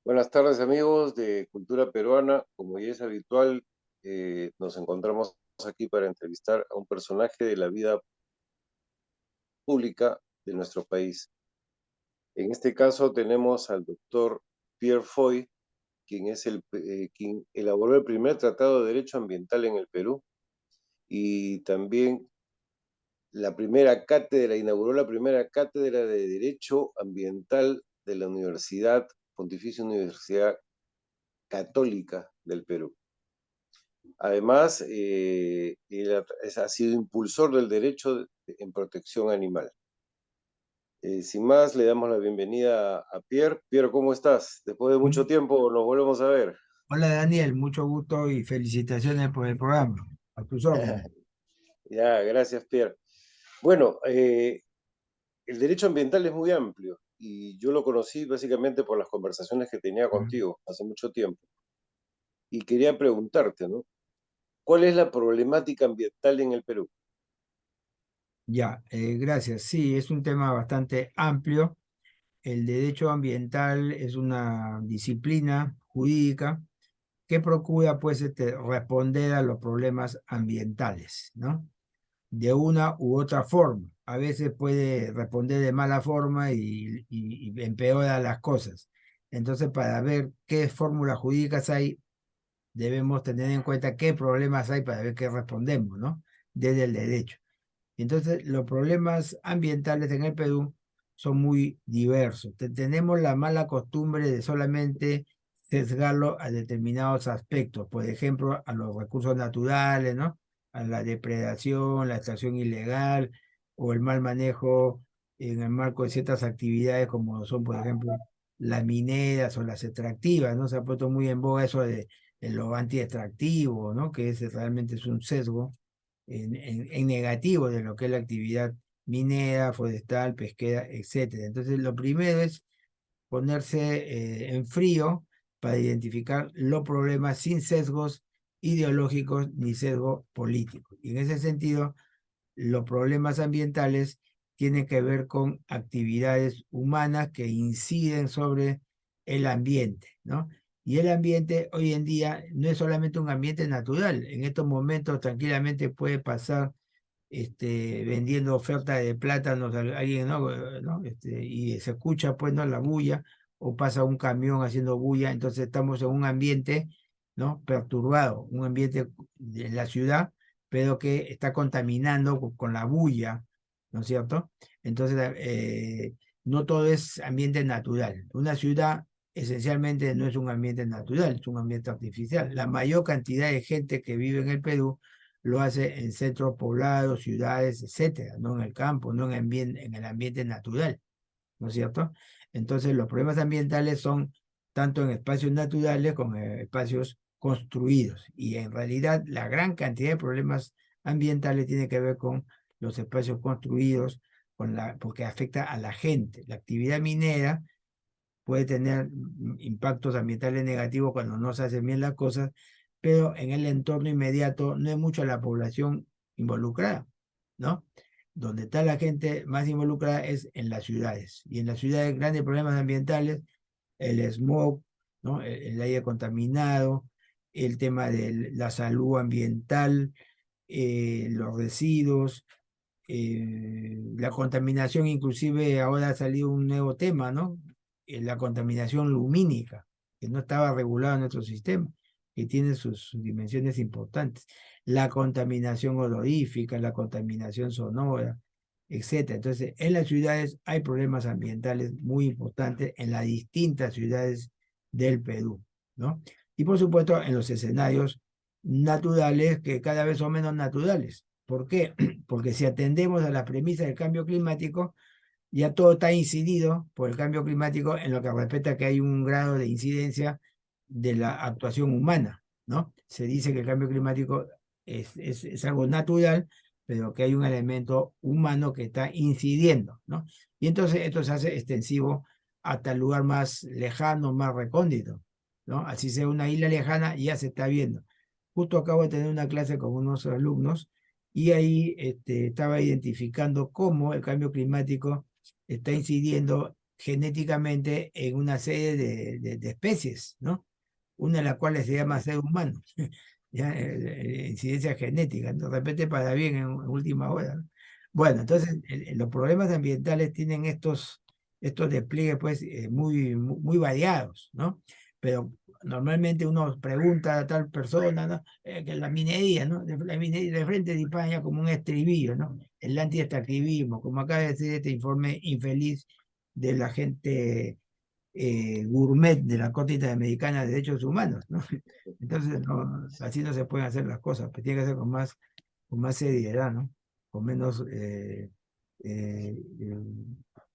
Buenas tardes amigos de Cultura Peruana. Como ya es habitual, nos encontramos aquí para entrevistar a un personaje de la vida pública de nuestro país. En este caso tenemos al doctor Pierre Foy, quien elaboró el primer tratado de derecho ambiental en el Perú y también inauguró la primera cátedra de Derecho Ambiental de la Pontificia Universidad Católica del Perú. Además, él ha sido impulsor del derecho en protección animal. Sin más, le damos la bienvenida a Pierre. Pierre, ¿cómo estás? Después de mucho tiempo nos volvemos a ver. Hola Daniel, mucho gusto y felicitaciones por el programa. A tus órdenes. Ya, gracias, Pierre. Bueno, el derecho ambiental es muy amplio y yo lo conocí básicamente por las conversaciones que tenía Mm. contigo hace mucho tiempo. Y quería preguntarte, ¿no? ¿Cuál es la problemática ambiental en el Perú? Ya, gracias. Sí, es un tema bastante amplio. El derecho ambiental es una disciplina jurídica que procura pues responder a los problemas ambientales, ¿no? De una u otra forma. A veces puede responder de mala forma y empeora las cosas. Entonces, para ver qué fórmulas jurídicas hay, debemos tener en cuenta qué problemas hay para ver qué respondemos, ¿no? Desde el derecho. Entonces, los problemas ambientales en el Perú son muy diversos. Tenemos la mala costumbre de solamente sesgarlo a determinados aspectos, por ejemplo, a los recursos naturales, ¿no? A la depredación, la extracción ilegal o el mal manejo en el marco de ciertas actividades como son, por ejemplo, las mineras o las extractivas, ¿no? Se ha puesto muy en boga eso de lo anti-extractivo, ¿no? Que realmente es un sesgo en negativo de lo que es la actividad minera, forestal, pesquera, etcétera. Entonces, lo primero es ponerse en frío para identificar los problemas sin sesgos ideológicos ni sesgo político. Y en ese sentido, los problemas ambientales tienen que ver con actividades humanas que inciden sobre el ambiente, ¿no? Y el ambiente hoy en día no es solamente un ambiente natural. En estos momentos tranquilamente puede pasar vendiendo oferta de plátanos a alguien, ¿no? Y se escucha pues no la bulla o pasa un camión haciendo bulla, entonces estamos en un ambiente, ¿no? Perturbado, un ambiente en la ciudad, pero que está contaminando con la bulla, ¿no es cierto? Entonces, no todo es ambiente natural. Una ciudad esencialmente no es un ambiente natural, es un ambiente artificial. La mayor cantidad de gente que vive en el Perú lo hace en centros poblados, ciudades, etcétera, no en el campo, no en el ambiente natural, ¿no es cierto? Entonces, los problemas ambientales son tanto en espacios naturales como en espacios construidos. Y en realidad, la gran cantidad de problemas ambientales tiene que ver con los espacios construidos, porque afecta a la gente. La actividad minera puede tener impactos ambientales negativos cuando no se hacen bien las cosas, pero en el entorno inmediato no hay mucha la población involucrada, ¿no? Donde está la gente más involucrada es en las ciudades. Y en las ciudades grandes problemas ambientales, el smog, ¿no? El aire contaminado, el tema de la salud ambiental, los residuos, la contaminación, inclusive ahora ha salido un nuevo tema, ¿no? La contaminación lumínica, que no estaba regulada en nuestro sistema, que tiene sus dimensiones importantes. La contaminación odorífica, la contaminación sonora, etcétera. Entonces, en las ciudades hay problemas ambientales muy importantes en las distintas ciudades del Perú, ¿no? Y por supuesto, en los escenarios naturales que cada vez son menos naturales. ¿Por qué? Porque si atendemos a la premisa del cambio climático, ya todo está incidido por el cambio climático en lo que respecta a que hay un grado de incidencia de la actuación humana, ¿no? Se dice que el cambio climático es algo natural, pero que hay un elemento humano que está incidiendo, ¿no? Y entonces esto se hace extensivo hasta el lugar más lejano, más recóndito, ¿no? Así sea una isla lejana, ya se está viendo. Justo acabo de tener una clase con unos alumnos y ahí estaba identificando cómo el cambio climático está incidiendo genéticamente en una serie de especies, ¿no? Una de las cuales se llama ser humano, ya, incidencia genética, de repente para bien en última hora, ¿no? Bueno, entonces los problemas ambientales tienen estos despliegues pues muy variados, ¿no? Pero normalmente uno pregunta a tal persona, ¿no? Que la minería, ¿no? La minería de frente de España como un estribillo, ¿no? El anti-extractivismo, como acaba de decir este informe infeliz de la gente gourmet de la Corte Interamericana de Derechos Humanos, ¿no? Entonces, no, así no se pueden hacer las cosas, pues tiene que ser con más seriedad, ¿no? Con menos, eh,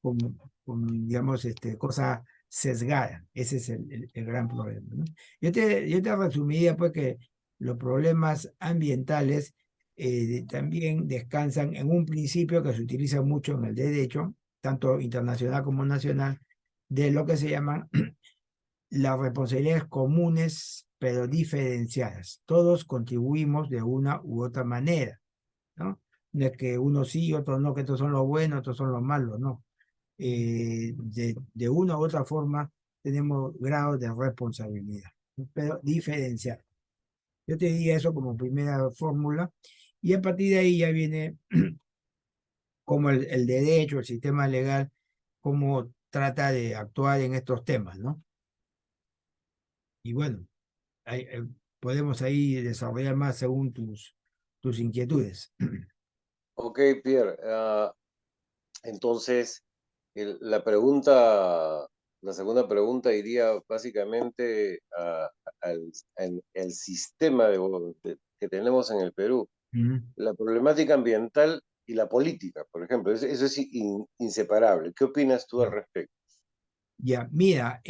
con, digamos, cosa sesgada. Ese es el gran problema, ¿no? Yo te resumiría, pues, que los problemas ambientales también descansan en un principio que se utiliza mucho en el derecho, tanto internacional como nacional, de lo que se llaman las responsabilidades comunes, pero diferenciadas. Todos contribuimos de una u otra manera, ¿no? No es que unos sí y otros no, que estos son los buenos, otros son los malos, no. De una u otra forma tenemos grados de responsabilidad, ¿no? Pero diferenciados. Yo te diría eso como primera fórmula, y a partir de ahí ya viene como el derecho, el sistema legal, cómo trata de actuar en estos temas, ¿no? Y bueno, podemos ahí desarrollar más según tus inquietudes. Ok, Pierre. Entonces, la segunda pregunta iría básicamente al el sistema que tenemos en el Perú. Ujú. La problemática ambiental y la política, por ejemplo, eso es inseparable. ¿Qué opinas tú al Ya, respecto? ya, mira,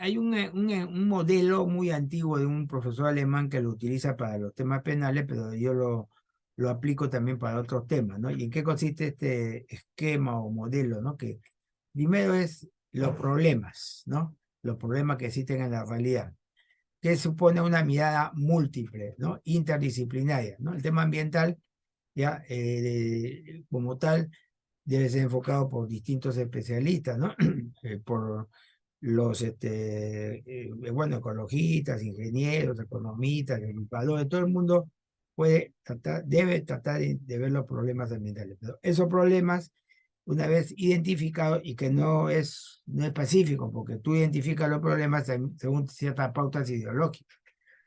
hay un modelo muy antiguo de un profesor alemán que lo utiliza para los temas penales, pero yo lo aplico también para otros temas, ¿no? ¿Y en qué consiste este esquema o modelo, ¿no? Que primero es los problemas, ¿no? Los problemas que existen en la realidad, que supone una mirada múltiple, ¿no? Interdisciplinaria, ¿no? El tema ambiental, ya, como tal, debe ser enfocado por distintos especialistas, ¿no? Por los, bueno, ecologistas, ingenieros, economistas, educadores, todo el mundo debe tratar de ver los problemas ambientales. Pero esos problemas, una vez identificados, y que no es pacífico, porque tú identificas los problemas según ciertas pautas ideológicas.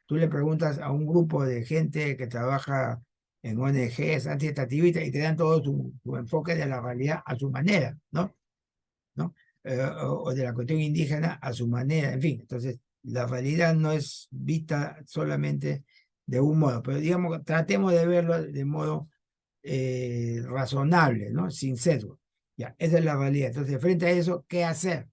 Tú le preguntas a un grupo de gente que trabaja en ONGs antiestatistas y te dan todo su enfoque de la realidad a su manera, ¿no? ¿No? O de la cuestión indígena a su manera, en fin. Entonces, la realidad no es vista solamente de un modo, pero digamos, tratemos de verlo de modo razonable, ¿no? Sin sesgo. Ya, esa es la realidad. Entonces, frente a eso, ¿qué hacer?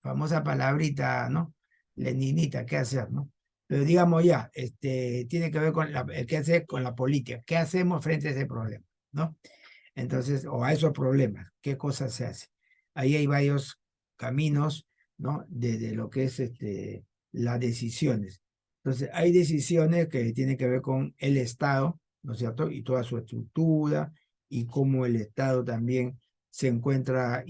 Famosa palabrita, ¿no? Leninita, ¿qué hacer, no? Pero digamos ya, tiene que ver con el qué hacer con la política. ¿Qué hacemos frente a ese problema, no? Entonces, o a esos problemas, ¿qué cosas se hace? Ahí hay varios caminos, ¿no? De lo que es las decisiones. Entonces, hay decisiones que tienen que ver con el Estado, ¿no es cierto? Y toda su estructura, y cómo el Estado también se encuentra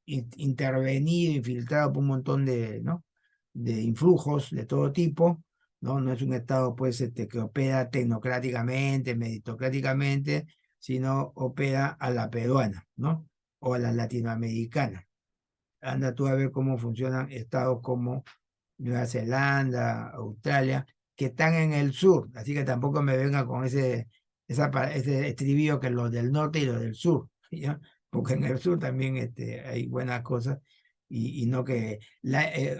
intervenido, infiltrado por un montón ¿no? de influjos de todo tipo, ¿no? No es un Estado, pues, que opera tecnocráticamente, meritocráticamente, sino opera a la peruana, ¿no? O a la latinoamericana. Anda tú a ver cómo funcionan estados como Nueva Zelanda, Australia, que están en el sur, así que tampoco me venga con ese estribillo que los del norte y los del sur, ¿ya? Porque en el sur también hay buenas cosas y no que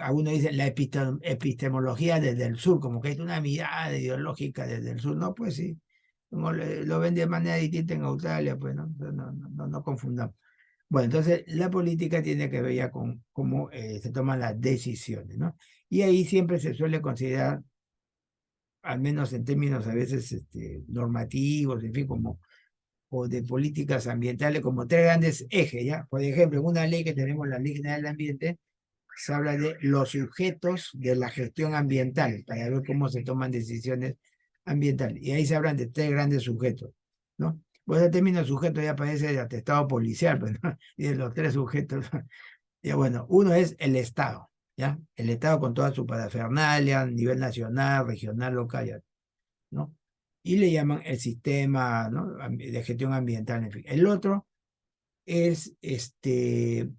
algunos dicen la epistemología desde el sur, como que hay una mirada ideológica desde el sur, no, pues sí, como lo ven de manera distinta en Australia, pues no confundamos. Bueno, entonces la política tiene que ver ya con cómo se toman las decisiones, ¿no? Y ahí siempre se suele considerar, al menos en términos a veces normativos, en fin, o de políticas ambientales, como tres grandes ejes, ¿ya? Por ejemplo, en una ley que tenemos, la Ley General del Ambiente, se habla de los sujetos de la gestión ambiental, para ver cómo se toman decisiones ambientales. Y ahí se hablan de tres grandes sujetos, ¿no? Bueno, el término sujeto ya parece de atestado policial, pues, ¿no? Y de los tres sujetos, ya bueno, uno es el Estado, ¿ya? El Estado con toda su parafernalia a nivel nacional, regional, local, ya, ¿no? Y le llaman el sistema, ¿no? De gestión ambiental, en fin. El otro es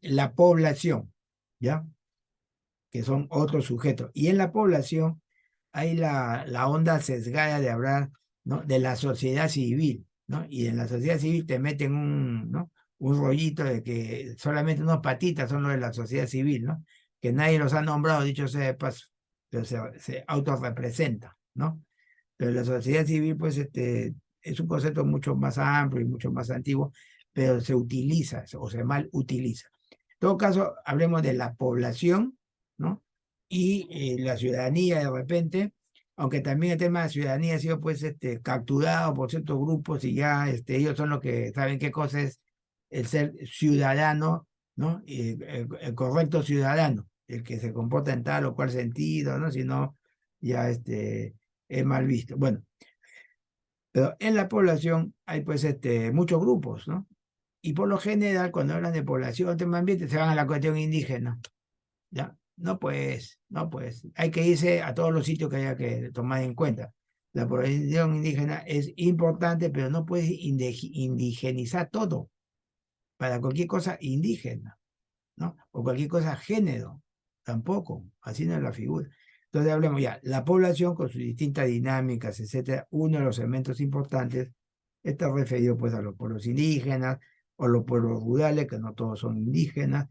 la población, ¿ya? Que son otros sujetos. Y en la población hay la onda sesgada de hablar, ¿no? De la sociedad civil, ¿no? Y en la sociedad civil te meten ¿no? Un rollito de que solamente unos patitas son los de la sociedad civil, ¿no? Que nadie los ha nombrado, dicho sea de paso, pero se autorrepresenta, ¿no? Pero la sociedad civil, pues, es un concepto mucho más amplio y mucho más antiguo, pero se utiliza o se mal utiliza. En todo caso, hablemos de la población, ¿no? Y la ciudadanía de repente, aunque también el tema de ciudadanía ha sido pues capturado por ciertos grupos y ya ellos son los que saben qué cosa es el ser ciudadano, ¿no? Y el correcto ciudadano, el que se comporta en tal o cual sentido, ¿no? Si no, ya es mal visto. Bueno, pero en la población hay pues muchos grupos, ¿no? Y por lo general, cuando hablan de población, tema ambiente, se van a la cuestión indígena. ¿Ya? No pues, no pues. Hay que irse a todos los sitios que haya que tomar en cuenta. La población indígena es importante, pero no puedes indigenizar todo para cualquier cosa indígena, ¿no? O cualquier cosa género, tampoco. Así no es la figura. Entonces hablemos ya, la población con sus distintas dinámicas, etcétera, uno de los elementos importantes está referido pues a los pueblos indígenas o los pueblos rurales, que no todos son indígenas,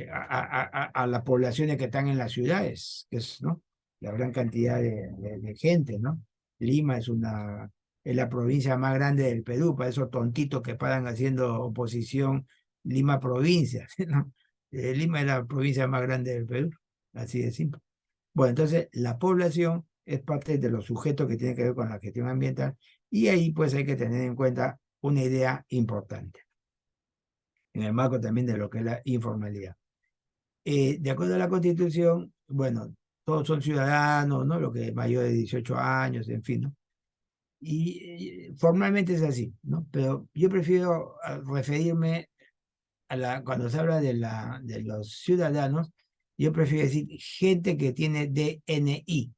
a las poblaciones que están en las ciudades, que es, ¿no? La gran cantidad de gente, ¿no? Lima es la provincia más grande del Perú, para esos tontitos que paran haciendo oposición, Lima provincia, ¿no? Lima es la provincia más grande del Perú, así de simple. Bueno, entonces la población es parte de los sujetos que tienen que ver con la gestión ambiental y ahí pues hay que tener en cuenta una idea importante, en el marco también de lo que es la informalidad. De acuerdo a la Constitución, bueno, todos son ciudadanos, ¿no? Lo que es mayor de 18 años, en fin, ¿no? Y formalmente es así, ¿no? Pero yo prefiero referirme cuando se habla de los ciudadanos, yo prefiero decir gente que tiene DNI,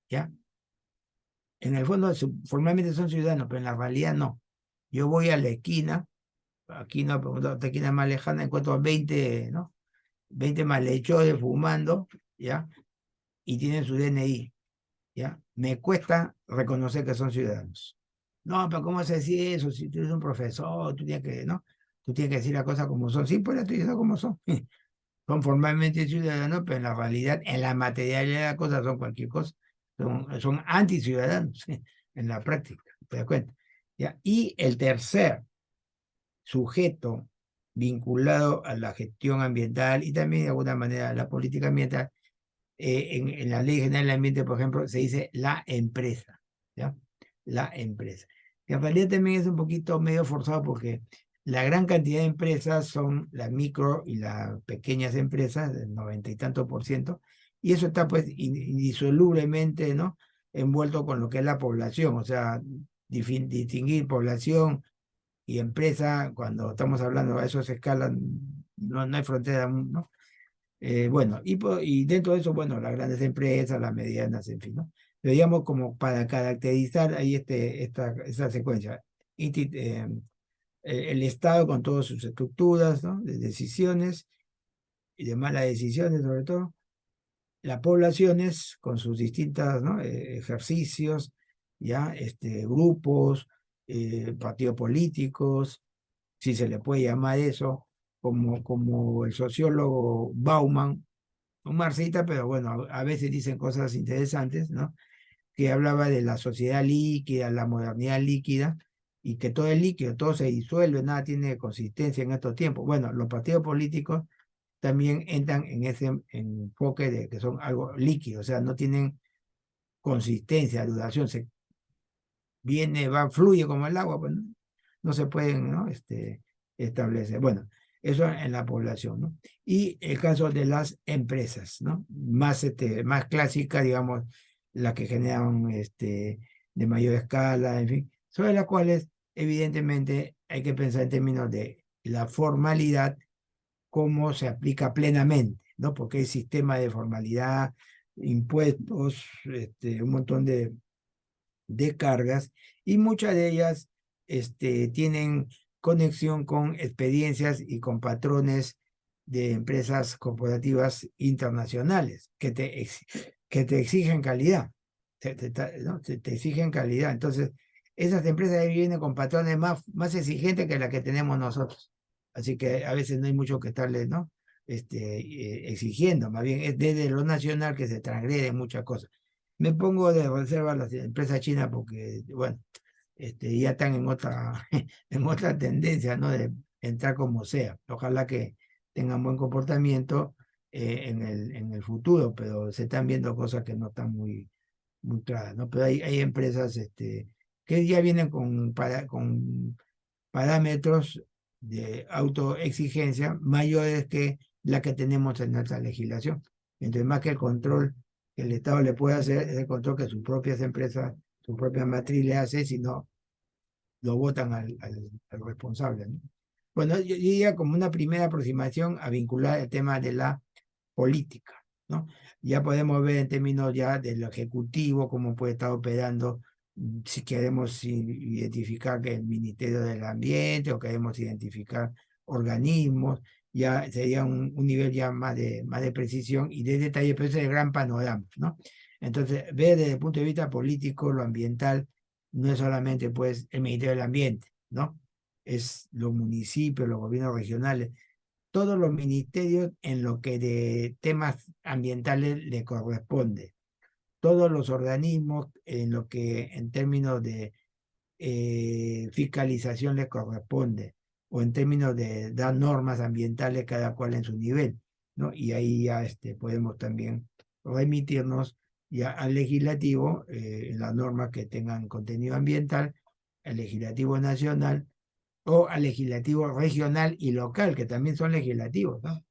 ¿ya? En el fondo formalmente son ciudadanos, pero en la realidad no. Yo voy a la esquina, aquí no, pero otra esquina más lejana, encuentro 20, ¿no? 20 malhechores fumando, ¿ya? Y tienen su DNI, ¿ya? Me cuesta reconocer que son ciudadanos. No, pero ¿cómo se dice eso? Si tú eres un profesor, tú tienes que, ¿no? Tú tienes que decir las cosas como son. Sí, pues las estoy diciendo como son. Son formalmente ciudadanos, pero en la realidad, en la materialidad de la cosa, son cualquier cosa. Son anticiudadanos en la práctica, ¿te das cuenta? ¿Ya? Y el tercer sujeto vinculado a la gestión ambiental y también de alguna manera a la política ambiental, en la Ley General del Ambiente, por ejemplo, se dice la empresa, ¿ya? La empresa. Que en realidad también es un poquito medio forzado porque la gran cantidad de empresas son las micro y las pequeñas empresas, del 90 y tanto%, y eso está pues indisolublemente, ¿no? Envuelto con lo que es la población, o sea, distinguir población y empresa, cuando estamos hablando a esas escalas, no hay frontera, ¿no? Bueno, y dentro de eso, bueno, las grandes empresas, las medianas, en fin, ¿no? Pero digamos como para caracterizar ahí esta secuencia. El Estado con todas sus estructuras, ¿no? De decisiones y de malas decisiones sobre todo. Las poblaciones con sus distintas, ¿no? Ejercicios, ya, grupos, partidos políticos, si se le puede llamar eso, como el sociólogo Bauman, un marxista, pero bueno, a veces dicen cosas interesantes, ¿no? Que hablaba de la sociedad líquida, la modernidad líquida, y que todo es líquido, todo se disuelve, nada tiene consistencia en estos tiempos. Bueno, los partidos políticos también entran en ese enfoque de que son algo líquido, o sea, no tienen consistencia, duración, se viene, va, fluye como el agua, pues no se pueden, ¿no? Establecer. Bueno, eso en la población, ¿no? Y el caso de las empresas, ¿no? Más clásicas, digamos, las que generan de mayor escala, en fin, sobre las cuales evidentemente hay que pensar en términos de la formalidad, cómo se aplica plenamente, ¿no? Porque hay sistema de formalidad, impuestos, un montón de cargas, y muchas de ellas tienen conexión con experiencias y con patrones de empresas corporativas internacionales que te exigen calidad, ¿no? Te exigen calidad. Entonces, esas empresas ahí vienen con patrones más exigentes que la que tenemos nosotros. Así que a veces no hay mucho que estarle, ¿no? Exigiendo, más bien es desde lo nacional que se transgreden muchas cosas. Me pongo de reserva a las empresas chinas porque, bueno, ya están en otra, en otra tendencia, ¿no? De entrar como sea. Ojalá que tengan buen comportamiento en el futuro, pero se están viendo cosas que no están muy claras, ¿no? Pero hay empresas que ya vienen con parámetros de autoexigencia mayores que la que tenemos en nuestra legislación. Entonces, más que el control que el Estado le puede hacer, es el control que sus propias empresas, su propia matriz le hace, si no lo votan al responsable, ¿no? Bueno, yo diría como una primera aproximación a vincular el tema de la política, ¿no? Ya podemos ver en términos ya del ejecutivo cómo puede estar operando, si queremos identificar que el Ministerio del Ambiente o queremos identificar organismos, ya sería un nivel ya más de precisión y de detalle, pero ese es el gran panorama, ¿no? Entonces, ver desde el punto de vista político, lo ambiental, no es solamente pues el Ministerio del Ambiente, ¿no? Es los municipios, los gobiernos regionales, todos los ministerios en lo que de temas ambientales le corresponde, todos los organismos en lo que en términos de fiscalización le corresponde, o en términos de dar normas ambientales cada cual en su nivel, ¿no? Y ahí ya podemos también remitirnos ya al legislativo, en las normas que tengan contenido ambiental, al legislativo nacional o al legislativo regional y local, que también son legislativos, ¿no?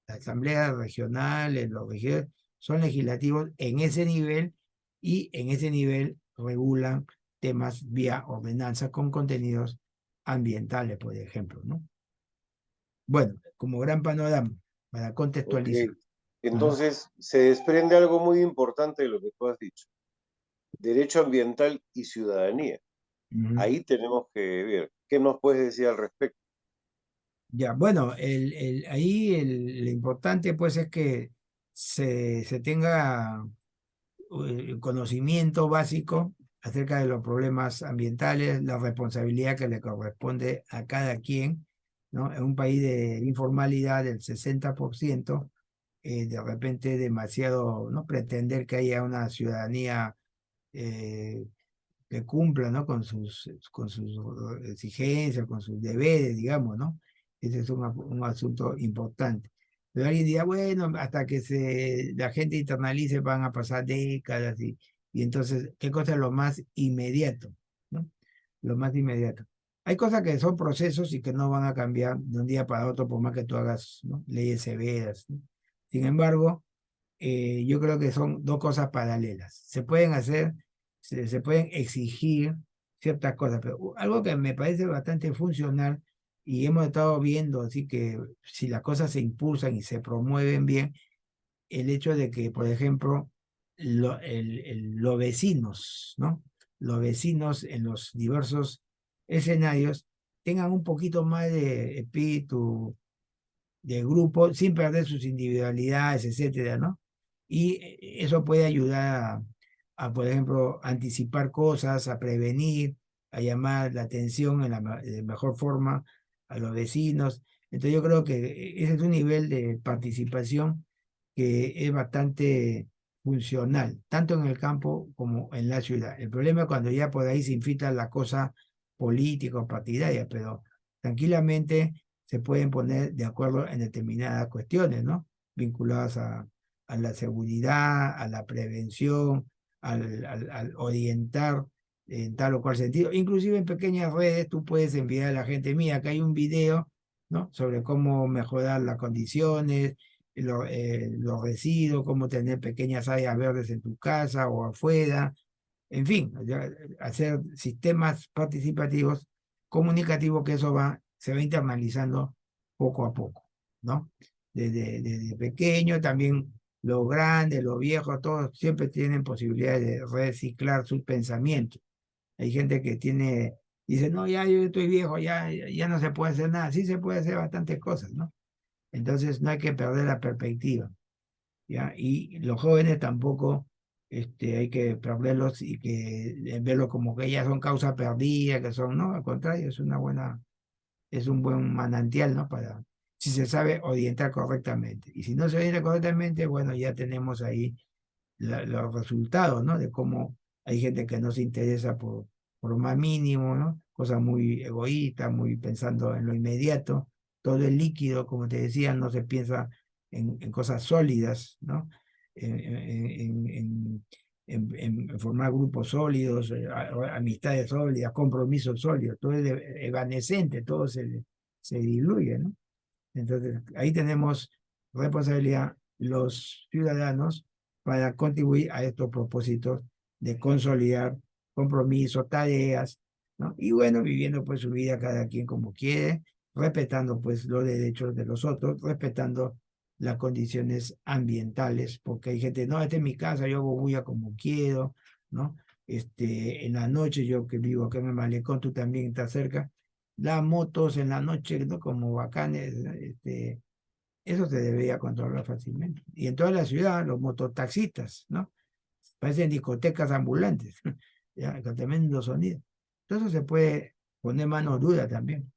Las asambleas regionales, los regiones, son legislativos en ese nivel y en ese nivel regulan temas vía ordenanza con contenidos ambientales, por ejemplo, ¿no? Bueno, como gran panorama, para Ok. contextualizar. Ujú, Entonces, se desprende algo muy importante de lo que tú has dicho. Derecho ambiental y ciudadanía. ujú. Ahí tenemos que ver. ¿Qué nos puedes decir al respecto? Ya, bueno, ahí lo importante pues es que se tenga conocimiento básico acerca de los problemas ambientales, la responsabilidad que le corresponde a cada quien, ¿no? En un país de informalidad del 60%, de repente demasiado, ¿no? Pretender que haya una ciudadanía eh, que cumpla, ¿no? Con sus exigencias, con sus deberes, digamos, ¿no? Ese es un asunto importante. Pero alguien dirá, bueno, hasta que la gente internalice van a pasar décadas y entonces, ¿qué cosa es lo más inmediato? ¿No? Lo más inmediato. Hay cosas que son procesos y que no van a cambiar de un día para otro por más que tú hagas, ¿no? Leyes severas, ¿no? Sin embargo, yo creo que son dos cosas paralelas. Se pueden hacer, se pueden exigir ciertas cosas, pero algo que me parece bastante funcional y hemos estado viendo, así que si las cosas se impulsan y se promueven bien, el hecho de que, por ejemplo, los vecinos, ¿no? Los vecinos en los diversos escenarios tengan un poquito más de espíritu de grupo sin perder sus individualidades, etcétera, ¿no? Y eso puede ayudar por ejemplo, anticipar cosas, a prevenir, a llamar la atención en de mejor forma a los vecinos. Entonces yo creo que ese es un nivel de participación que es bastante funcional, tanto en el campo como en la ciudad. El problema es cuando ya por ahí se infiltra la cosa política o partidaria, pero tranquilamente se pueden poner de acuerdo en determinadas cuestiones, ¿no? Vinculadas a la seguridad, a la prevención, al orientar en tal o cual sentido. Inclusive en pequeñas redes tú puedes enviar a la gente, mía, acá hay un video, ¿no? Sobre cómo mejorar las condiciones, los residuos, cómo tener pequeñas áreas verdes en tu casa o afuera, en fin, hacer sistemas participativos comunicativo que eso se va internalizando poco a poco, ¿no? Desde pequeño también los grandes, los viejos, todos siempre tienen posibilidad de reciclar sus pensamientos. Hay gente que dice, no, ya yo estoy viejo, ya no se puede hacer nada. Sí se puede hacer bastantes cosas, ¿no? Entonces no hay que perder la perspectiva, ¿ya? Y los jóvenes tampoco hay que perderlos y que verlos como que ya son causa perdida, que son, no, al contrario, es un buen manantial, ¿no? Si se sabe orientar correctamente. Y si no se orienta correctamente, bueno, ya tenemos ahí los resultados, ¿no? De cómo hay gente que no se interesa por lo más mínimo, ¿no? Cosas muy egoístas, muy pensando en lo inmediato. Todo es líquido, como te decía, no se piensa en cosas sólidas, ¿no? En, en, en, en formar grupos sólidos, amistades sólidas, compromisos sólidos. Todo es evanescente, todo se diluye, ¿no? Entonces, ahí tenemos responsabilidad los ciudadanos para contribuir a estos propósitos de consolidar compromisos, tareas, ¿no? Y bueno, viviendo pues su vida cada quien como quiere, respetando pues los derechos de los otros, respetando las condiciones ambientales, porque hay gente, no, esta es mi casa, yo hago bulla como quiero, ¿no? En la noche, yo que vivo acá en el Malecón, tú también estás cerca, las motos en la noche, ¿no? Como bacanes, eso se debería controlar fácilmente. Y en toda la ciudad, los mototaxistas, ¿no? Parecen discotecas ambulantes, ya, con tremendo sonido. Todo eso se puede poner mano dura también,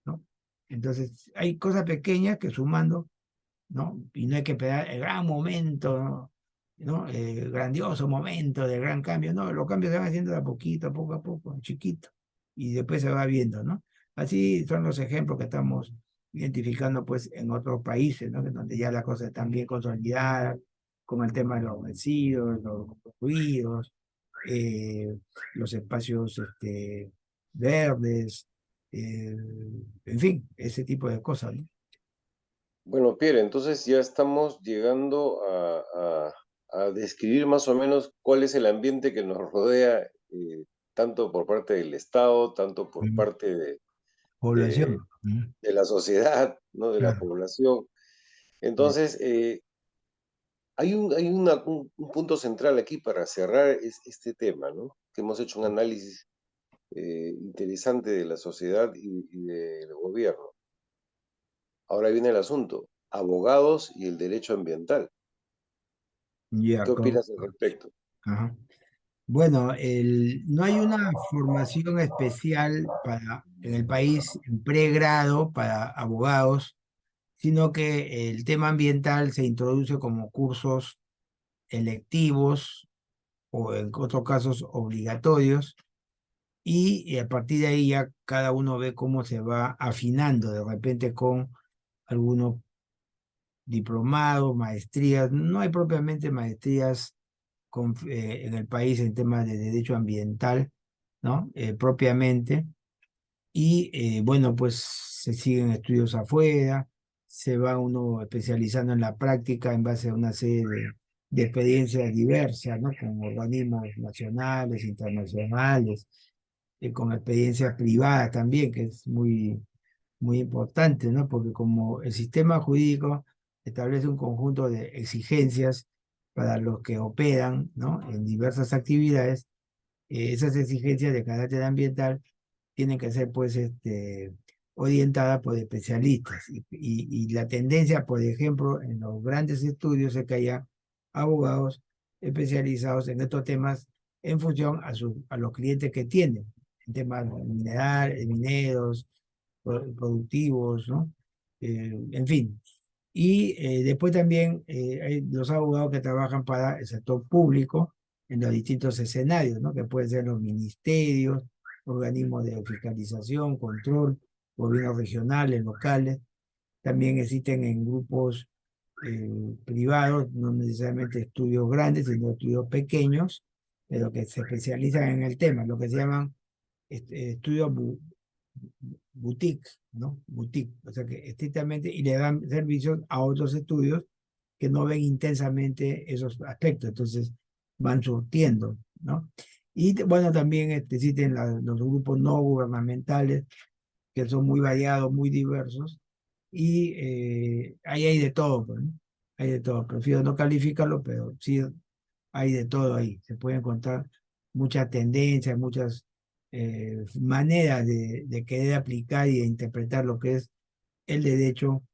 ¿no? Entonces, hay cosas pequeñas que sumando, ¿no? Y no hay que esperar el gran momento, ¿no? El grandioso momento del gran cambio, no, los cambios se van haciendo de a poquito, poco a poco, chiquito, y después se va viendo, ¿no? Así son los ejemplos que estamos identificando, pues, en otros países, ¿no? Donde ya la cosa está bien consolidada, como el tema de los residuos, los ruidos, eh, los espacios verdes, eh, en fin, ese tipo de cosas, ¿no? Bueno, Pierre, entonces ya estamos llegando a describir más o menos cuál es el ambiente que nos rodea, tanto por parte del Estado, tanto por Mm. parte de, Población. Mm. de la sociedad, ¿no? De la Claro. población. Ya, Entonces, hay un punto central aquí para cerrar este tema, ¿no? Que hemos hecho un análisis interesante de la sociedad y del gobierno. Ahora viene el asunto, abogados y el derecho ambiental. ¿Qué ya, opinas al respecto? ajá. Bueno, no hay una formación especial en el país en pregrado para abogados, sino que el tema ambiental se introduce como cursos electivos o en otros casos obligatorios y a partir de ahí ya cada uno ve cómo se va afinando de repente con algunos diplomados, maestrías. No hay propiamente maestrías en el país en temas de derecho ambiental, ¿no? Propiamente. Y bueno, pues se siguen estudios afuera, se va uno especializando en la práctica en base a una serie de experiencias diversas, ¿no? Con organismos nacionales, internacionales, con experiencias privadas también, que es muy importante, ¿no? Porque como el sistema jurídico establece un conjunto de exigencias para los que operan, ¿no? En diversas actividades, esas exigencias de carácter ambiental tienen que ser, pues, orientadas por especialistas. Y la tendencia, por ejemplo, en los grandes estudios es que haya abogados especializados en estos temas en función a los clientes que tienen, en temas mineros, productivos, ¿no? En fin. Y después también hay los abogados que trabajan para el sector público en los distintos escenarios, ¿no? Que pueden ser los ministerios, organismos de fiscalización, control, gobiernos regionales, locales. También existen en grupos privados, no necesariamente estudios grandes, sino estudios pequeños, pero que se especializan en el tema, lo que se llaman estudios boutique, ¿no? Boutique, o sea que estrictamente, y le dan servicios a otros estudios que no ven intensamente esos aspectos, entonces van surtiendo, ¿no? Y bueno, también existen los grupos no gubernamentales, que son muy variados, muy diversos, y ahí hay de todo, pues, ¿no? Hay de todo. Prefiero no calificarlo, pero sí hay de todo ahí. Se pueden encontrar muchas tendencias, muchas maneras de querer aplicar y de interpretar lo que es el derecho,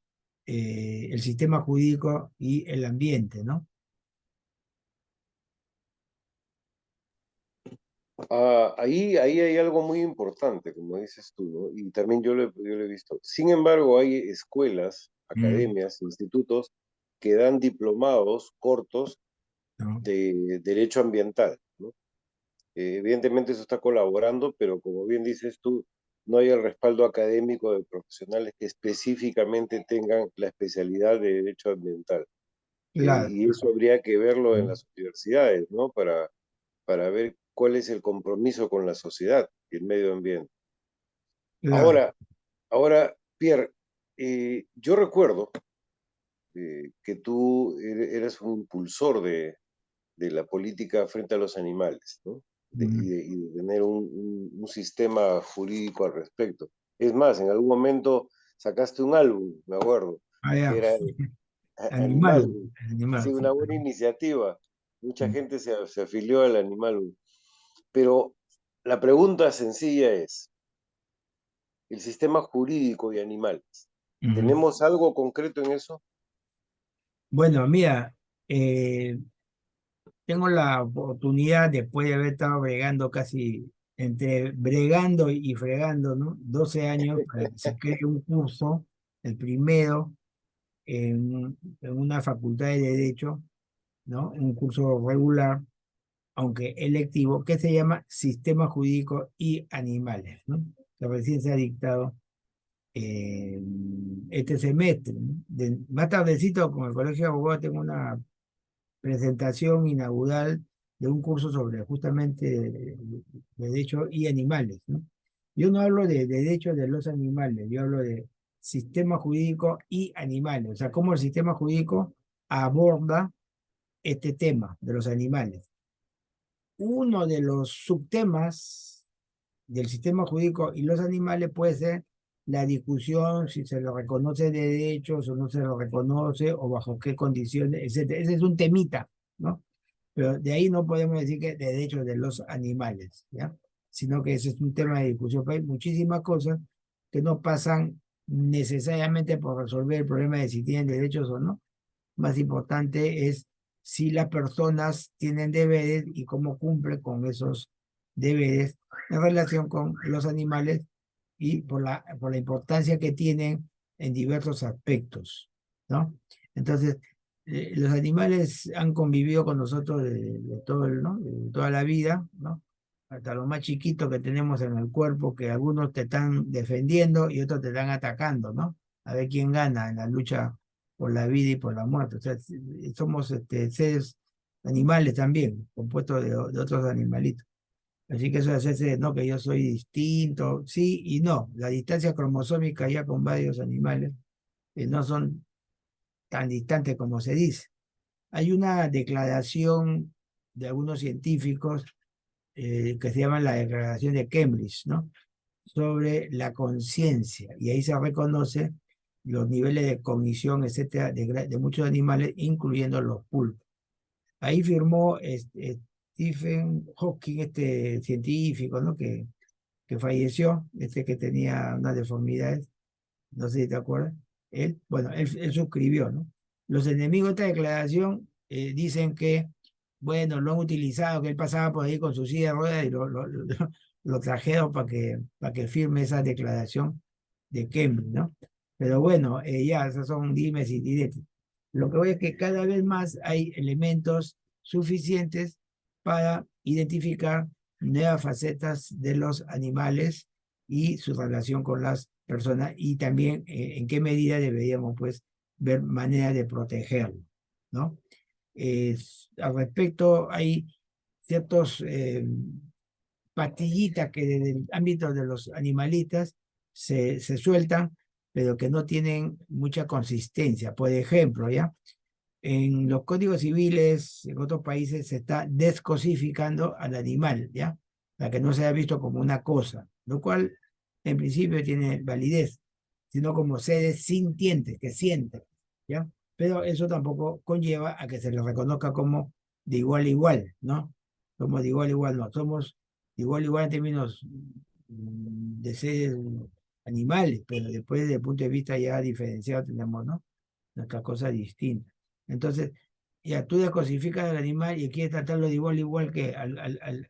el sistema jurídico y el ambiente, ¿no? Ahí hay algo muy importante, como dices tú, ¿no? Y también yo lo he visto. Sin embargo, hay escuelas, Mm, academias, institutos que dan diplomados cortos ¿no? de derecho ambiental, ¿no? Evidentemente eso está colaborando, pero como bien dices tú, no hay el respaldo académico de profesionales que específicamente tengan la especialidad de derecho ambiental. Claro, Y eso habría que verlo en mm, las universidades, ¿no? Para ver cuál es el compromiso con la sociedad y el medio ambiente. claro. Ahora, Pierre, yo recuerdo que tú eras un impulsor de la política frente a los animales, ¿no? Mm. Y de tener un sistema jurídico al respecto. Es más, en algún momento sacaste un álbum, me acuerdo, Ah, que ya. era Animal, Animal, sí, animal, una sí. buena iniciativa. Mucha Mm, gente se afilió al Animal. Pero la pregunta sencilla es, el sistema jurídico de animales, ujú. ¿tenemos algo concreto en eso? Bueno, mira, tengo la oportunidad, después de haber estado bregando casi, entre bregando y fregando, ¿no? 12 años para que se cree un curso, el primero, en una facultad de Derecho, ¿no? Un curso regular, aunque electivo, que se llama Sistema Jurídico y Animales, ¿no? Que recién se ha dictado eh, este semestre, ¿no? Más tardecito, con el Colegio de Abogados, tengo una presentación inaugural de un curso sobre justamente derecho y animales, ¿no? Yo no hablo de derechos de los animales, yo hablo de sistema jurídico y animales, o sea, cómo el sistema jurídico aborda este tema de los animales. Uno de los subtemas del sistema jurídico y los animales puede ser la discusión si se lo reconoce de derechos o no se lo reconoce o bajo qué condiciones, etcétera. Ese es un temita, ¿no? Pero de ahí no podemos decir que de derechos de los animales, ¿ya? Sino que ese es un tema de discusión. Pero hay muchísimas cosas que no pasan necesariamente por resolver el problema de si tienen derechos o no. Más importante es si las personas tienen deberes y cómo cumplen con esos deberes en relación con los animales y por la importancia que tienen en diversos aspectos, ¿no? Entonces, los animales han convivido con nosotros de todo ¿no? De toda la vida, ¿no? Hasta lo más chiquito que tenemos en el cuerpo, que algunos te están defendiendo y otros te están atacando, ¿no? A ver quién gana en la lucha por la vida y por la muerte. O sea, somos seres animales también, compuestos de otros animalitos. Así que eso de hacerse, no, que yo soy distinto, sí y no. La distancia cromosómica ya con varios animales no son tan distantes como se dice. Hay una declaración de algunos científicos que se llama la Declaración de Cambridge, ¿no? Sobre la conciencia, y ahí se reconoce los niveles de cognición, etcétera, de muchos animales, incluyendo los pulpos. Ahí firmó Stephen Hawking, este científico, ¿no? Que falleció, este que tenía unas deformidades, no sé si te acuerdas. Él, bueno, él suscribió, ¿no? Los enemigos de esta declaración dicen que, bueno, lo han utilizado, que él pasaba por ahí con su silla de ruedas y lo trajeron para que firme esa declaración de Cambridge, ¿no? Pero bueno, ya, esos son dimes y diretes. Lo que voy es que cada vez más hay elementos suficientes para identificar nuevas facetas de los animales y su relación con las personas y también en qué medida deberíamos pues ver maneras de protegerlo, ¿no? Al respecto hay ciertos pastillitas que desde el ámbito de los animalistas se sueltan, pero que no tienen mucha consistencia. Por ejemplo, ¿ya? en los códigos civiles, en otros países, se está descosificando al animal, ¿ya? Para que no sea visto como una cosa, lo cual en principio tiene validez, sino como seres sintientes, que sienten, ¿ya? Pero eso tampoco conlleva a que se les reconozca como de igual a igual, ¿no? Somos de igual a igual, no, somos de igual a igual en términos de seres animales, pero después desde el punto de vista ya diferenciado tenemos, ¿no? Nuestras cosas distintas. Entonces, ya tú descosificas al animal y quieres tratarlo de igual a igual que al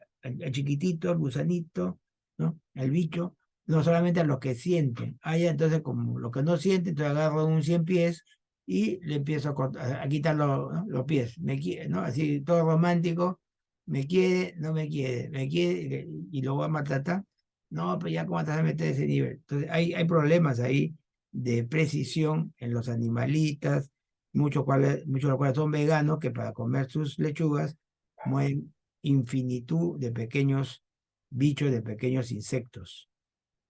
chiquitito, al gusanito, ¿no? Al bicho, no solamente a los que sienten. Ah, ya, entonces, como los que no sienten, te agarro un 100 pies y le empiezo a quitar ¿no? los pies. Me quiere, ¿no? Así, todo romántico. Me quiere, no me quiere, me quiere y lo voy a maltratar. No, pues ya, ¿cómo te vas a meter a ese nivel? Entonces, hay problemas ahí de precisión en los animalitas, muchos de los cuales son veganos, que para comer sus lechugas mueven infinitud de pequeños bichos, de pequeños insectos.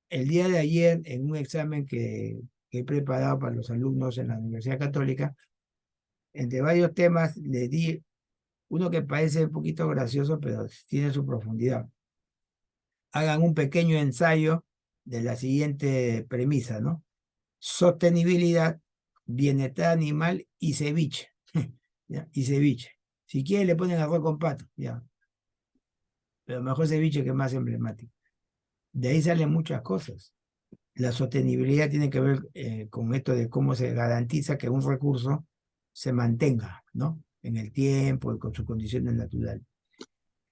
El día de ayer, en un examen que he preparado para los alumnos en la Universidad Católica, entre varios temas le di uno que parece un poquito gracioso, pero tiene su profundidad. Hagan un pequeño ensayo de la siguiente premisa, ¿no? Sostenibilidad, bienestar animal y ceviche. ¿Ya? Y ceviche. Si quieren le ponen arroz con pato, ya. Pero mejor ceviche que es más emblemático. De ahí salen muchas cosas. La sostenibilidad tiene que ver con esto de cómo se garantiza que un recurso se mantenga, ¿no? En el tiempo y con sus condiciones naturales.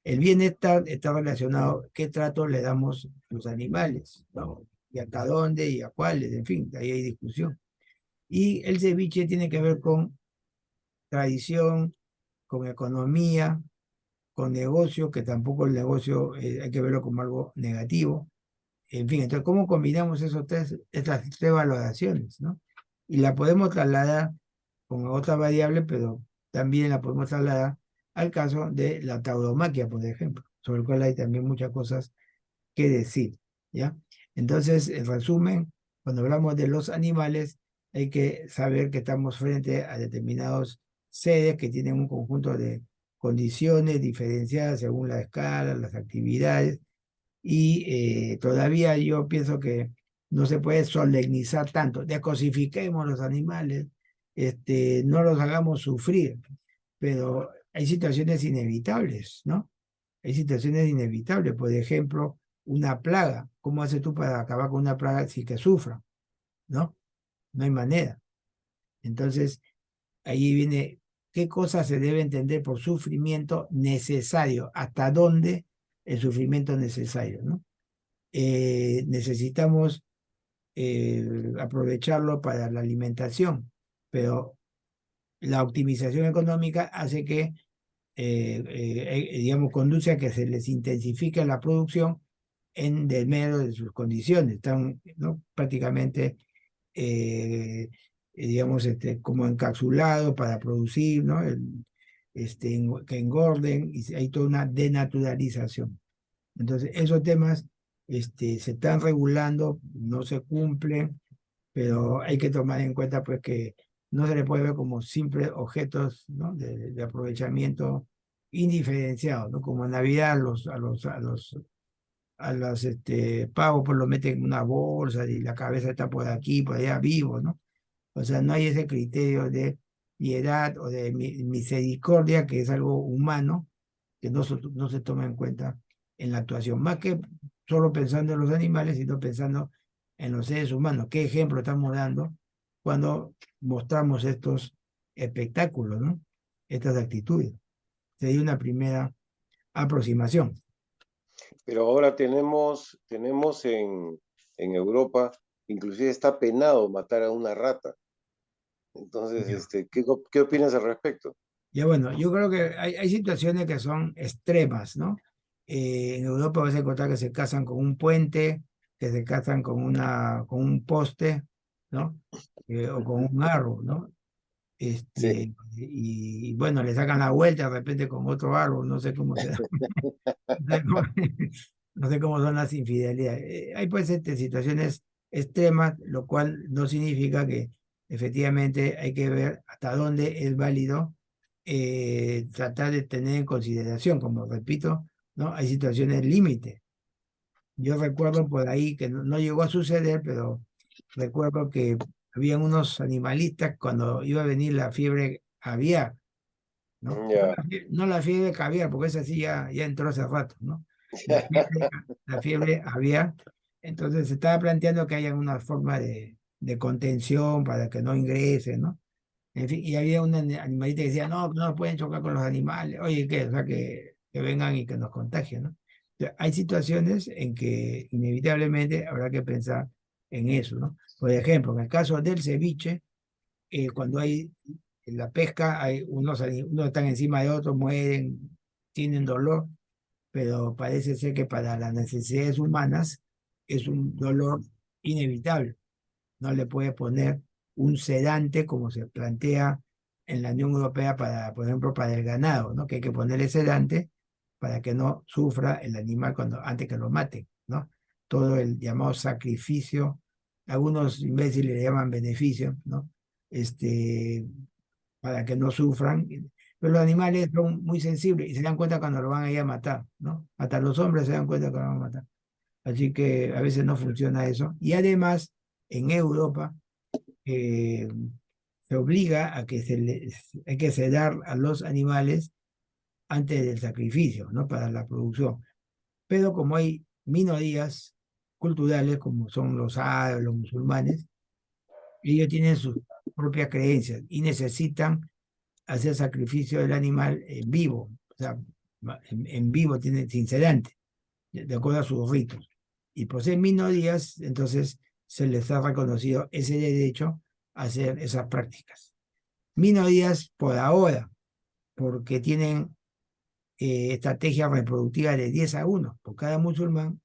El bienestar está relacionado a qué trato le damos a los animales, ¿no? Y hasta dónde y a cuáles, en fin, ahí hay discusión. Y el ceviche tiene que ver con tradición, con economía, con negocio, que tampoco el negocio hay que verlo como algo negativo. En fin, entonces, ¿cómo combinamos estas tres valoraciones, ¿no? Y la podemos trasladar con otra variable, pero también la podemos trasladar al caso de la tauromaquia, por ejemplo, sobre el cual hay también muchas cosas que decir, ¿ya? Entonces, en resumen, cuando hablamos de los animales, hay que saber que estamos frente a determinados seres que tienen un conjunto de condiciones diferenciadas según la escala, las actividades, y todavía yo pienso que no se puede solemnizar tanto. Descosifiquemos los animales, no los hagamos sufrir, pero hay situaciones inevitables, ¿no? Hay situaciones inevitables, por ejemplo, una plaga. ¿Cómo haces tú para acabar con una plaga sin que sufra? ¿No? No hay manera. Entonces, ahí viene qué cosas se debe entender por sufrimiento necesario, hasta dónde el sufrimiento necesario, ¿no? Necesitamos aprovecharlo para la alimentación, pero la optimización económica hace que digamos, conduce a que se les intensifique la producción en desmedro de sus condiciones. Están, ¿no? Prácticamente, digamos, como encapsulados para producir, ¿no? Que engorden y hay toda una denaturalización. Entonces, esos temas se están regulando, no se cumplen, pero hay que tomar en cuenta pues que no se le puede ver como simples objetos, ¿no? de aprovechamiento indiferenciados, ¿no? Como en Navidad a los pavos pues lo meten en una bolsa y la cabeza está por aquí, por allá vivo, ¿no? O sea, no hay ese criterio de piedad o de misericordia, que es algo humano, que no se toma en cuenta en la actuación, más que solo pensando en los animales, sino pensando en los seres humanos. ¿Qué ejemplo estamos dando cuando mostramos estos espectáculos, ¿no? Estas actitudes? Sería una primera aproximación. Pero ahora tenemos en Europa, inclusive está penado matar a una rata. Entonces, Ya. ¿qué opinas al respecto? Ya bueno, yo creo que hay situaciones que son extremas, ¿no? En Europa vas a encontrar que se casan con un puente, que se casan con un poste, ¿no? O con un árbol, ¿no? Sí, Bueno, le sacan la vuelta de repente con otro árbol, no sé cómo se da. No sé cómo, no sé cómo son las infidelidades. Hay pues situaciones extremas, lo cual no significa que efectivamente hay que ver hasta dónde es válido tratar de tener en consideración, como repito, ¿no? Hay situaciones límite. Yo recuerdo por ahí que no llegó a suceder, pero recuerdo que habían unos animalistas cuando iba a venir la fiebre aviar, ¿no? Ya, No la fiebre caviar, porque esa sí ya entró hace rato, ¿no? La fiebre aviar. Entonces se estaba planteando que haya una forma de contención para que no ingresen, ¿no? En fin, y había un animalista que decía, no, no pueden chocar con los animales. Oye, ¿qué? O sea, que vengan y que nos contagien, ¿no? O sea, hay situaciones en que inevitablemente habrá que pensar en eso, ¿no? Por ejemplo, en el caso del ceviche, cuando hay en la pesca, hay unos están encima de otros, mueren, tienen dolor, pero parece ser que para las necesidades humanas es un dolor inevitable. No le puede poner un sedante como se plantea en la Unión Europea para, por ejemplo, para el ganado, ¿no? Que hay que ponerle sedante para que no sufra el animal antes que lo maten, ¿no? Todo el llamado sacrificio, algunos imbéciles le llaman beneficio, ¿no? Este, para que no sufran. Pero los animales son muy sensibles y se dan cuenta cuando lo van a ir a matar, ¿no? Hasta los hombres se dan cuenta cuando lo van a matar. Así que a veces no funciona eso. Y además, en Europa eh, se obliga a que hay que sedar a los animales antes del sacrificio, ¿no? Para la producción. Pero como hay minorías culturales, como son los árabes, los musulmanes, ellos tienen sus propias creencias y necesitan hacer sacrificio del animal en vivo, o sea, en vivo, sin sedante, de acuerdo a sus ritos. Y por ser minorías, entonces se les ha reconocido ese derecho a hacer esas prácticas. Minorías por ahora, porque tienen estrategia reproductiva de 10 a 1. Por cada musulmán,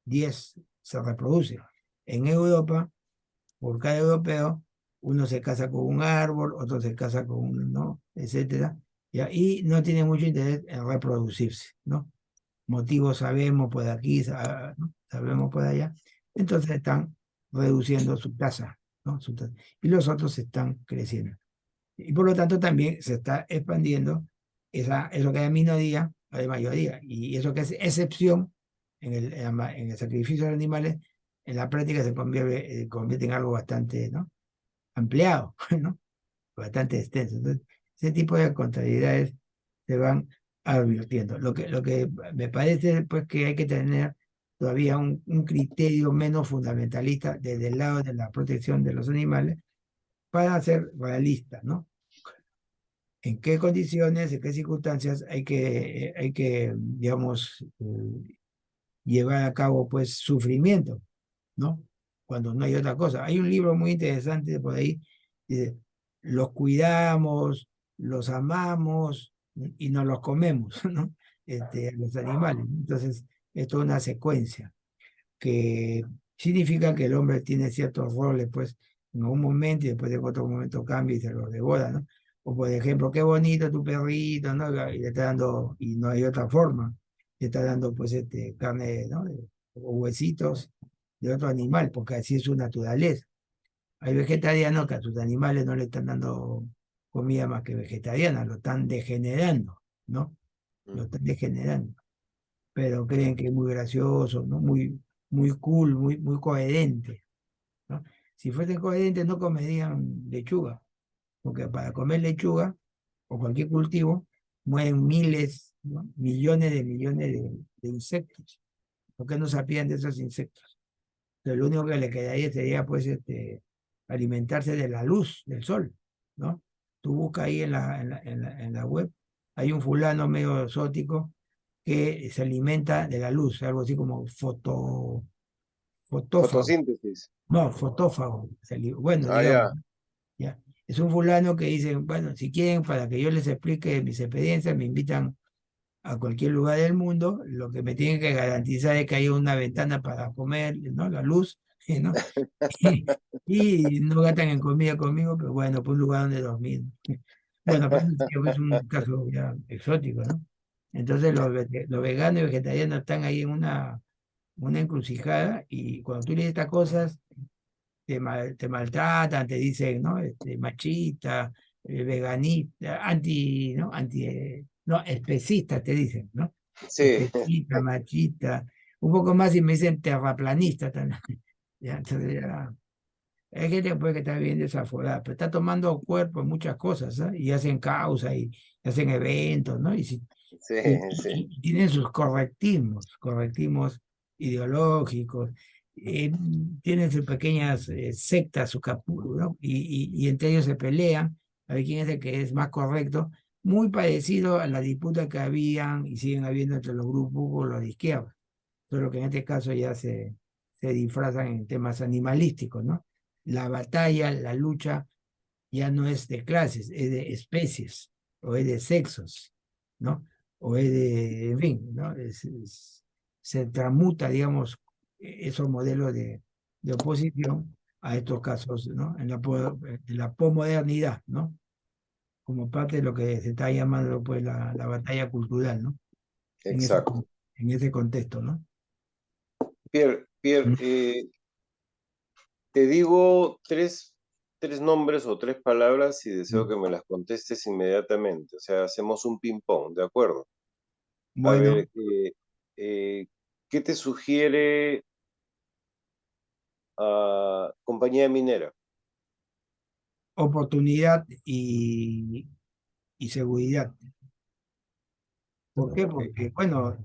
10 se reproducen. En Europa, por cada europeo, uno se casa con un árbol, otro se casa con un, ¿no? Etcétera. ¿Ya? Y no tiene mucho interés en reproducirse, ¿no? Motivos sabemos por aquí, ¿no? Sabemos por allá. Entonces están reduciendo su tasa, ¿no? Y los otros están creciendo. Y por lo tanto también se está expandiendo eso que es minoría a la mayoría. Y eso que es excepción en el sacrificio de animales, en la práctica convierte en algo bastante, ¿no? Ampliado, ¿no? Bastante extenso. Entonces, ese tipo de contrariedades se van advirtiendo. Lo que me parece pues que hay que tener todavía un criterio menos fundamentalista desde el lado de la protección de los animales para ser realistas, ¿no? En qué condiciones, en qué circunstancias digamos, llevar a cabo, pues, sufrimiento, ¿no? Cuando no hay otra cosa. Hay un libro muy interesante por ahí, dice, los cuidamos, los amamos y nos los comemos, ¿no? Los animales. Entonces, esto es una secuencia que significa que el hombre tiene ciertos roles, pues, en un momento y después de otro momento cambia y se los devora, ¿no? O por ejemplo, qué bonito tu perrito, ¿no? Y le está dando, y no hay otra forma, le está dando, pues, carne, ¿no? O huesitos de otro animal, porque así es su naturaleza. Hay vegetarianos que a sus animales no le están dando comida más que vegetariana, lo están degenerando, ¿no? Lo están degenerando, pero creen que es muy gracioso, ¿no? Muy cool, muy coherente, ¿no? Si fuesen coherentes no comerían lechuga, porque para comer lechuga o cualquier cultivo mueren miles, ¿no? Millones de insectos. ¿Por qué no sabían de esos insectos? Entonces, lo único que le quedaría sería pues alimentarse de la luz del sol, ¿no? Tú buscas ahí en la web, hay un fulano medio exótico que se alimenta de la luz, algo así como fotófago, fotosíntesis. no, fotófago, bueno, Ah, digamos, ya. ya. Es un fulano que dice, bueno, si quieren, para que yo les explique mis experiencias, me invitan a cualquier lugar del mundo, lo que me tienen que garantizar es que haya una ventana para comer, ¿no? La luz, ¿no? Y no gastan en comida conmigo, pero bueno, pues un lugar donde dormir. Bueno, pero es un caso ya exótico, ¿no? Entonces los veganos y vegetarianos están ahí en una encrucijada y cuando tú lees estas cosas te maltratan, te dicen, ¿no? Machista, veganista, anti, ¿no? Anti, no, especista te dicen, ¿no? Sí, Especista, machista, un poco más y me dicen terraplanista también. Ya, entonces, ya, hay gente pues, que está bien desaforada, pero está tomando cuerpo en muchas cosas, ¿ah? Y hacen causa y hacen eventos, ¿no? sí, sí, Y tienen sus correctivos ideológicos, eh, tienen sus pequeñas sectas, su ¿no? Y entre ellos se pelean a ver quién es el que es más correcto, muy parecido a la disputa que habían y siguen habiendo entre los grupos los de izquierda, solo que en este caso ya se disfrazan en temas animalísticos, ¿no? La batalla, la lucha ya no es de clases, es de especies o es de sexos, ¿no? O es de, en fin, ¿no? Se transmuta, digamos, esos modelos de oposición a estos casos, ¿no? De la posmodernidad, ¿no? Como parte de lo que se está llamando, pues, la batalla cultural, ¿no? En ese, exacto. en ese contexto, ¿no? Pierre, Mm. te digo tres nombres o tres palabras y deseo Mm. que me las contestes inmediatamente. O sea, hacemos un ping-pong, ¿de acuerdo? A Bueno, ver, ¿qué te sugiere compañía minera? oportunidad y seguridad. ¿Por qué? Ok, Porque, bueno,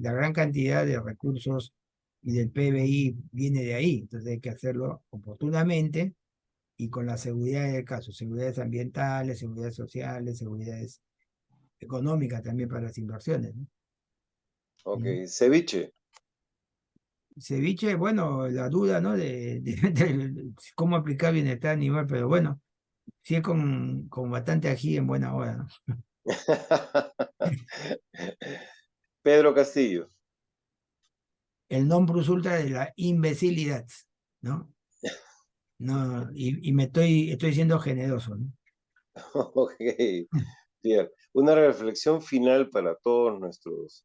la gran cantidad de recursos y del PBI viene de ahí, entonces hay que hacerlo oportunamente y con la seguridad del caso, seguridades ambientales, seguridades sociales, seguridades económicas también para las inversiones, ¿no? ok. Mm. Ceviche. Ceviche, bueno, la duda, ¿no? De cómo aplicar bienestar animal, pero bueno, sí es con bastante ají en buena hora, ¿no? Pedro Castillo. El non plus ultra de la imbecilidad, ¿no? No, y estoy siendo generoso, ¿no? Ok, Pierre. Una reflexión final para todos nuestros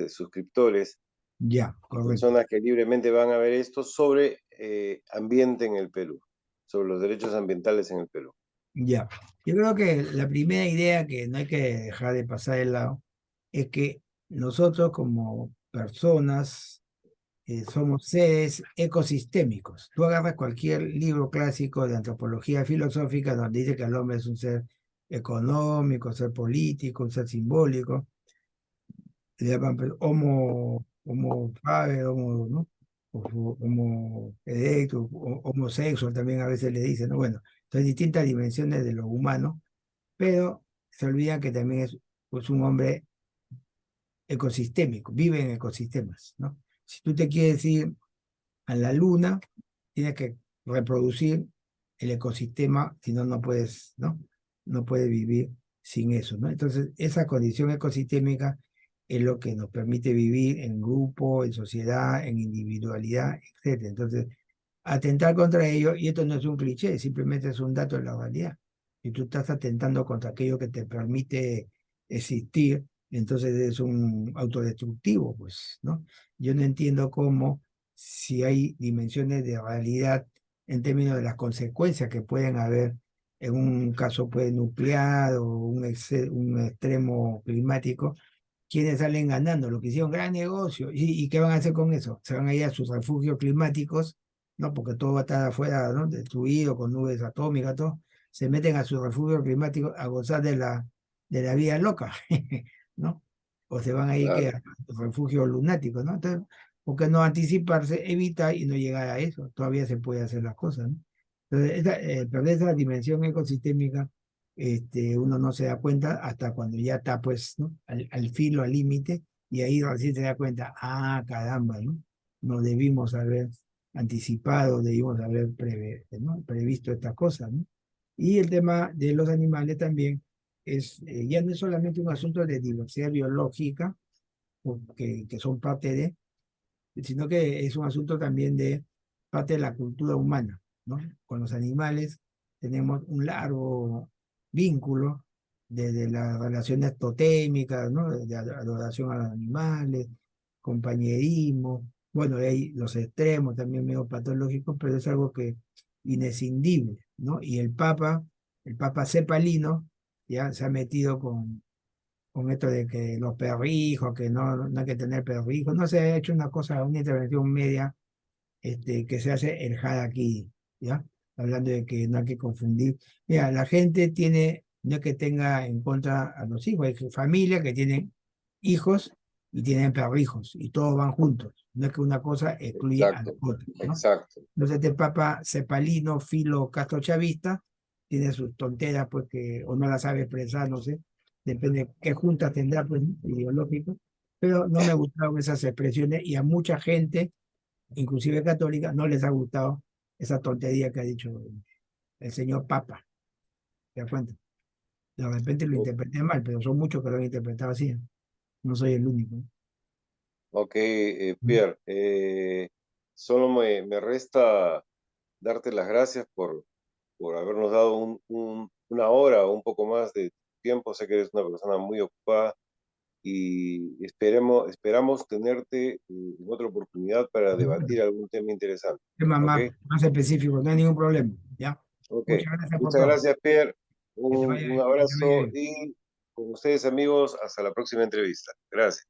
suscriptores Ya, y correcto. personas que libremente van a ver esto sobre ambiente en el Perú, sobre los derechos ambientales en el Perú. Ya. Yo creo que la primera idea que no hay que dejar de pasar de lado es que nosotros como personas somos seres ecosistémicos. Tú agarras cualquier libro clásico de antropología filosófica donde dice que el hombre es un ser económico, un ser político, un ser simbólico, le llaman pues, homo faber, homo, ¿no? Homo erectus, homosexual también a veces le dicen, ¿no? Bueno, son distintas dimensiones de lo humano, pero se olvidan que también es pues, un hombre ecosistémico, vive en ecosistemas, ¿no? Si tú te quieres ir a la luna, tienes que reproducir el ecosistema, si no, no puedes, ¿no? No puedes vivir sin eso, ¿no? Entonces, esa condición ecosistémica es lo que nos permite vivir en grupo, en sociedad, en individualidad, etcétera. Entonces, atentar contra ello, y esto no es un cliché, simplemente es un dato de la realidad. Si tú estás atentando contra aquello que te permite existir, entonces es un autodestructivo, pues, ¿no? Yo no entiendo cómo, si hay dimensiones de realidad en términos de las consecuencias que pueden haber en un caso pues, nuclear o un extremo climático, quienes salen ganando, lo que hicieron gran negocio. Y qué van a hacer con eso? Se van a ir a sus refugios climáticos, ¿no? Porque todo va a estar afuera, ¿no? Destruido con nubes atómicas, todo. Se meten a sus refugios climáticos a gozar de la vida loca, ¿no? O se van a ir que Claro, a refugios lunáticos, ¿no? Entonces, ¿por qué no anticiparse, evitar y no llegar a eso? Todavía se puede hacer las cosas, ¿no? Entonces, perder esa dimensión ecosistémica uno no se da cuenta hasta cuando ya está pues, ¿no? Al filo, al límite, y ahí recién se da cuenta, ah, caramba, ¿no? Nos debimos haber anticipado, debimos haber ¿no? previsto estas cosas, ¿no? Y el tema de los animales también ya no es solamente un asunto de diversidad biológica, que son parte de, sino que es un asunto también de parte de la cultura humana, ¿no? Con los animales tenemos un largo vínculo desde las relaciones totémicas, ¿no? De adoración a los animales, compañerismo. Bueno, hay los extremos también medio patológicos, pero es algo que inescindible, ¿no? Y el Papa Cepalino, ya se ha metido con esto de que los perrijos, que no hay que tener perrijos, no se ha hecho una cosa, una intervención media que se hace el aquí, ¿ya? Hablando de que no hay que confundir. Mira, la gente tiene, no es que tenga en contra a los hijos, hay familias que tienen hijos y tienen perrijos, y todos van juntos. No es que una cosa excluye a la Exacto, otra, ¿no? exacto. Entonces este papa cepalino, filo castrochavista, tiene sus tonteras, pues que o no las sabe expresar, no sé, depende de qué juntas tendrá, pues, ideológico, pero no me gustaron esas expresiones y a mucha gente inclusive católica, no les ha gustado esa tontería que ha dicho el señor Papa. ¿Te das cuenta? De repente lo O- interpreté mal, pero son muchos que lo han interpretado así. No soy el único. Ok, ¿No? Pierre, solo me resta darte las gracias por habernos dado una hora o un poco más de tiempo. Sé que eres una persona muy ocupada y esperamos tenerte en otra oportunidad para debatir algún tema interesante. Temas ¿Ok? más específicos, no hay ningún problema. ¿Ya? Ok. Muchas gracias por Muchas todo. gracias, Pierre. Que Un te vaya abrazo bien. y con ustedes, amigos, hasta la próxima entrevista. Gracias.